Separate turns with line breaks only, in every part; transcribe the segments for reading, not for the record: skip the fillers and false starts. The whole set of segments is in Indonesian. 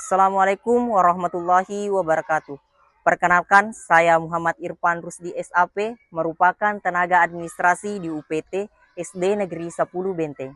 Assalamualaikum warahmatullahi wabarakatuh. Perkenalkan, saya Muhammad Irfan Rusdi SAP, merupakan tenaga administrasi di UPT SD Negeri 10 Benteng.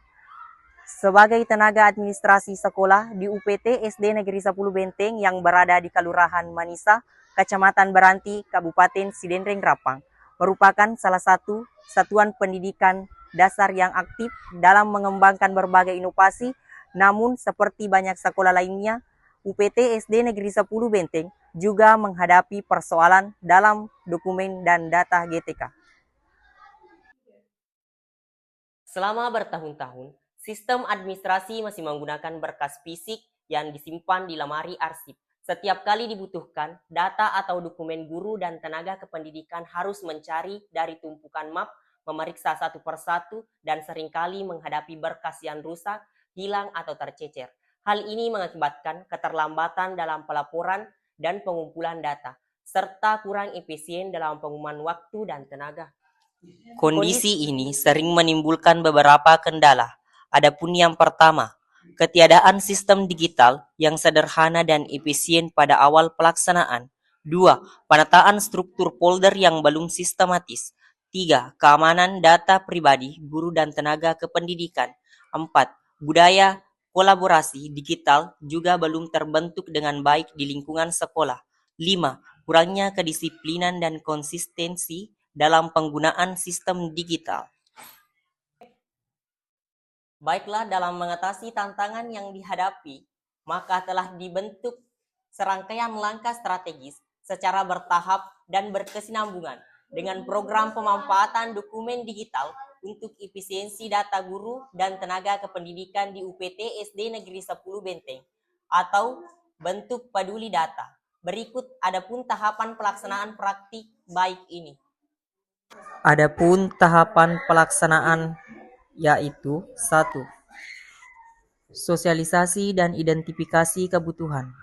Sebagai tenaga administrasi sekolah di UPT SD Negeri 10 Benteng yang berada di Kelurahan Manisa, Kecamatan Beranti, Kabupaten Sidenreng Rapang, merupakan salah satu satuan pendidikan dasar yang aktif dalam mengembangkan berbagai inovasi. Namun seperti banyak sekolah lainnya, UPT SD Negeri 10 Benteng juga menghadapi persoalan dalam dokumen dan data GTK. Selama bertahun-tahun, sistem administrasi masih menggunakan berkas fisik yang disimpan di lemari arsip. Setiap kali dibutuhkan, data atau dokumen guru dan tenaga kependidikan harus mencari dari tumpukan map, memeriksa satu persatu, dan seringkali menghadapi berkas yang rusak, hilang, atau tercecer. Hal ini mengakibatkan keterlambatan dalam pelaporan dan pengumpulan data, serta kurang efisien dalam pengumuman waktu dan tenaga. Kondisi ini sering menimbulkan beberapa kendala. Adapun yang pertama, ketiadaan sistem digital yang sederhana dan efisien pada awal pelaksanaan. 2. Penataan struktur folder yang belum sistematis. 3. Keamanan data pribadi guru dan tenaga kependidikan. 4. Budaya kolaborasi digital juga belum terbentuk dengan baik di lingkungan sekolah. 5. Kurangnya kedisiplinan dan konsistensi dalam penggunaan sistem digital. Baiklah, dalam mengatasi tantangan yang dihadapi, maka telah dibentuk serangkaian langkah strategis secara bertahap dan berkesinambungan dengan program pemanfaatan dokumen digital untuk efisiensi data guru dan tenaga kependidikan di UPT SD Negeri 10 Benteng atau bentuk peduli data. Berikut adapun tahapan pelaksanaan praktik baik ini. Adapun tahapan pelaksanaan yaitu 1. Sosialisasi dan identifikasi kebutuhan.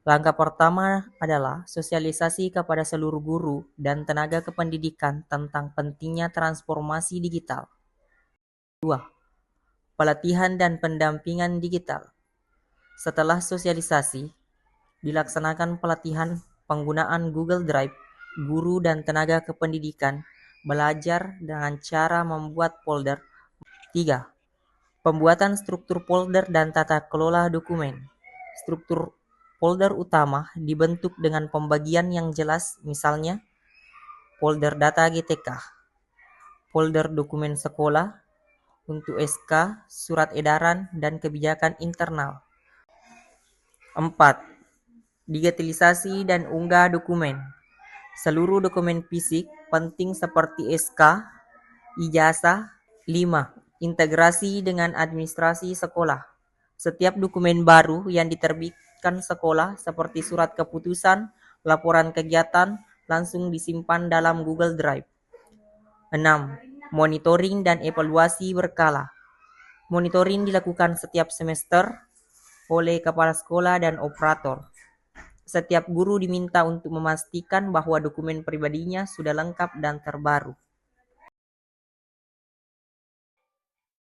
Langkah pertama adalah sosialisasi kepada seluruh guru dan tenaga kependidikan tentang pentingnya transformasi digital. 2. Pelatihan dan pendampingan digital. Setelah sosialisasi, dilaksanakan pelatihan penggunaan Google Drive. Guru dan tenaga kependidikan belajar dengan cara membuat folder. 3. Pembuatan struktur folder dan tata kelola dokumen. Struktur folder utama dibentuk dengan pembagian yang jelas, misalnya folder data GTK, folder dokumen sekolah untuk SK, surat edaran, dan kebijakan internal. 4. Digitalisasi dan unggah dokumen. Seluruh dokumen fisik penting seperti SK, ijazah. 5. Integrasi dengan administrasi sekolah. Setiap dokumen baru yang diterbitkan sekolah seperti surat keputusan, laporan kegiatan, langsung disimpan dalam Google Drive. 6. Monitoring dan evaluasi berkala. Monitoring dilakukan setiap semester oleh kepala sekolah dan operator. Setiap guru diminta untuk memastikan bahwa dokumen pribadinya sudah lengkap dan terbaru.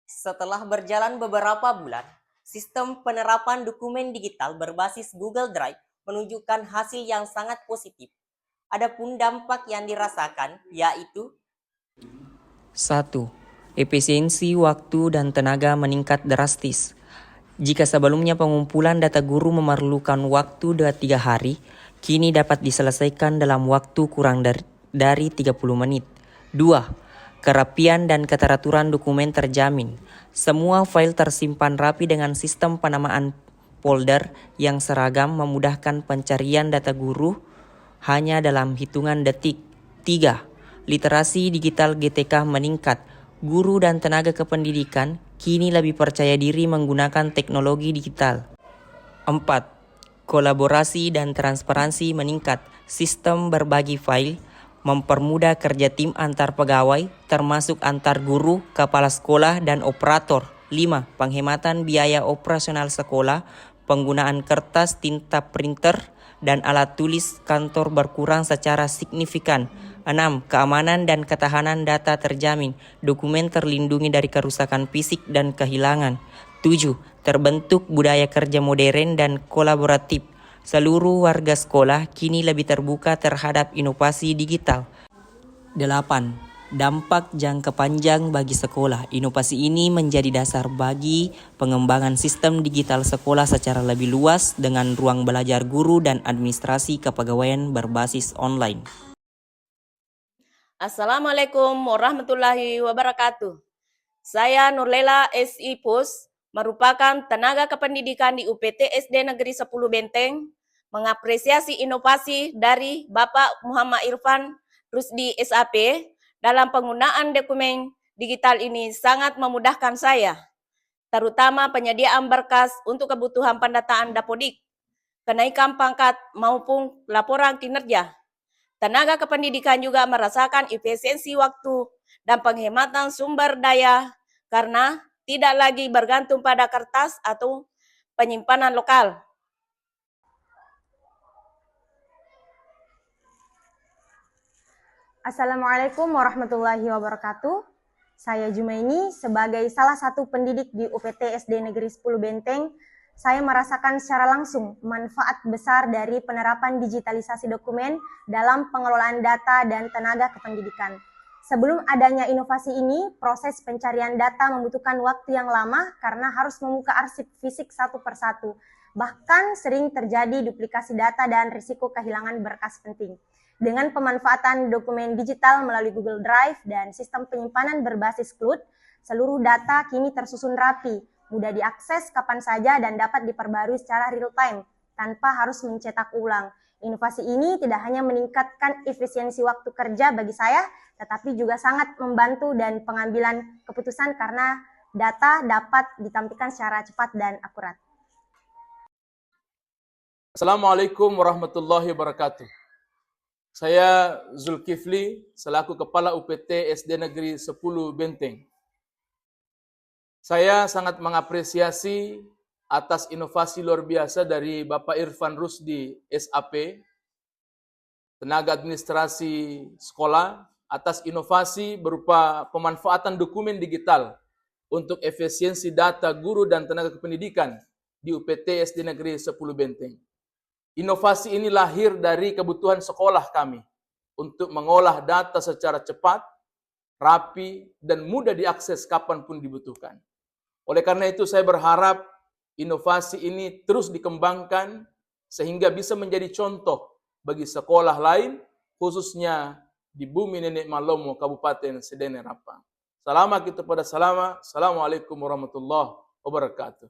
Setelah berjalan beberapa bulan, sistem penerapan dokumen digital berbasis Google Drive menunjukkan hasil yang sangat positif. Adapun dampak yang dirasakan yaitu 1. Efisiensi waktu dan tenaga meningkat drastis. Jika sebelumnya pengumpulan data guru memerlukan waktu 2-3 hari, kini dapat diselesaikan dalam waktu kurang dari 30 menit. 2. Kerapian dan keteraturan dokumen terjamin. Semua file tersimpan rapi dengan sistem penamaan folder yang seragam, memudahkan pencarian data guru hanya dalam hitungan detik. 3. Literasi digital GTK meningkat. Guru dan tenaga kependidikan kini lebih percaya diri menggunakan teknologi digital. 4. Kolaborasi dan transparansi meningkat. Sistem berbagi file mempermudah kerja tim antar pegawai, termasuk antar guru, kepala sekolah, dan operator. 5. Penghematan biaya operasional sekolah, penggunaan kertas, tinta printer, dan alat tulis kantor berkurang secara signifikan. 6. Keamanan dan ketahanan data terjamin, dokumen terlindungi dari kerusakan fisik dan kehilangan. 7. Terbentuk budaya kerja modern dan kolaboratif. Seluruh warga sekolah kini lebih terbuka terhadap inovasi digital. 8. Dampak jangka panjang bagi sekolah. Inovasi ini menjadi dasar bagi pengembangan sistem digital sekolah secara lebih luas dengan ruang belajar guru dan administrasi kepegawaian berbasis online.
Assalamualaikum warahmatullahi wabarakatuh. Saya Nurlela S.I. Pus, merupakan tenaga kependidikan di UPT SD Negeri 10 Benteng, mengapresiasi inovasi dari Bapak Muhammad Irfan Rusdi SAP dalam penggunaan dokumen digital ini sangat memudahkan saya, terutama penyediaan berkas untuk kebutuhan pendataan Dapodik, kenaikan pangkat maupun laporan kinerja. Tenaga kependidikan juga merasakan efisiensi waktu dan penghematan sumber daya karena tidak lagi bergantung pada kertas atau penyimpanan lokal.
Assalamualaikum warahmatullahi wabarakatuh. Saya Jumaini sebagai salah satu pendidik di UPT SD Negeri 10 Benteng, saya merasakan secara langsung manfaat besar dari penerapan digitalisasi dokumen dalam pengelolaan data dan tenaga kependidikan. Sebelum adanya inovasi ini, proses pencarian data membutuhkan waktu yang lama karena harus membuka arsip fisik satu persatu. Bahkan sering terjadi duplikasi data dan risiko kehilangan berkas penting. Dengan pemanfaatan dokumen digital melalui Google Drive dan sistem penyimpanan berbasis cloud, seluruh data kini tersusun rapi, mudah diakses kapan saja dan dapat diperbarui secara real-time tanpa harus mencetak ulang. Inovasi ini tidak hanya meningkatkan efisiensi waktu kerja bagi saya, tetapi juga sangat membantu dan pengambilan keputusan karena data dapat ditampilkan secara cepat dan akurat.
Assalamualaikum warahmatullahi wabarakatuh. Saya Zulkifli, selaku Kepala UPT SD Negeri 10 Benteng. Saya sangat mengapresiasi atas inovasi luar biasa dari Bapak Irfan Rusdi SAP, tenaga administrasi sekolah, atas inovasi berupa pemanfaatan dokumen digital untuk efisiensi data guru dan tenaga kependidikan di UPT SD Negeri 10 Benteng. Inovasi ini lahir dari kebutuhan sekolah kami untuk mengolah data secara cepat, rapi, dan mudah diakses kapanpun dibutuhkan. Oleh karena itu saya berharap inovasi ini terus dikembangkan sehingga bisa menjadi contoh bagi sekolah lain, khususnya di bumi Nenek Malomo, Kabupaten Sedene Rapa. Assalamualaikum warahmatullahi wabarakatuh.